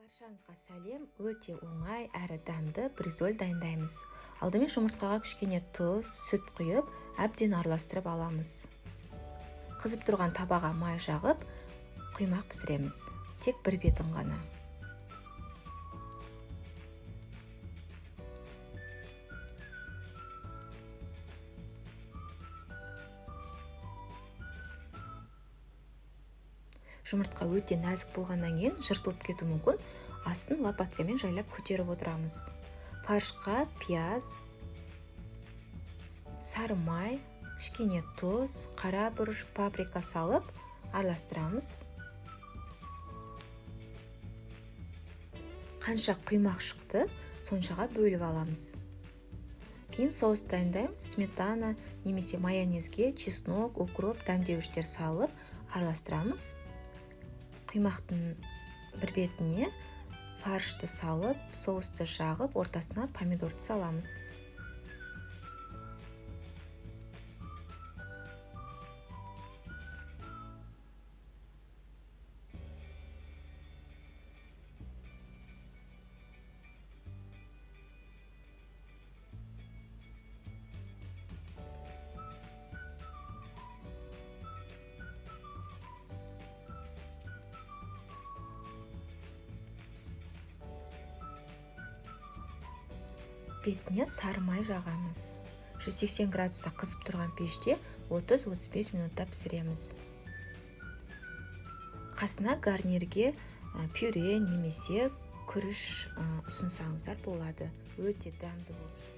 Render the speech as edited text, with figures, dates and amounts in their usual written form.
Баршаңызға сәлем. Өте оңай әрі дәмді бризоль дайындаймыз. Алдымен жұмыртқаға кішкене тұз, сүт құйып, әбден араластырып аламыз. Қызып тұрған табаға май жағып, құймақ пісіреміз. Тек бір бетін ғана. Жұмыртқа өте нәзік болғаннан кейін жыртылып кетуі мүмкін. Астын лопаткамен жайлап көтеріп отырамыз. Фаршқа пияз, сары май, кішкене тұз, қара бұрыш, паприка салып араластырамыз. Қанша құймақ шықты, соншаға бөліп аламыз. Кейін соус дайындаймыз. Сметана немесе майонезге чеснок, укроп, дәмдеуіштер салып араластырамыз. Құймақтың бір бетіне фаршты салып, соусты жағып, ортасына помидорды саламыз. Бетіне сары май жағамыз. 180 градуста қызып тұрған пеште 30-35 минутта пісіреміз. Қасына гарнирге пюре немесе күріш ұсынсаңыздар болады. Өте дәмді болып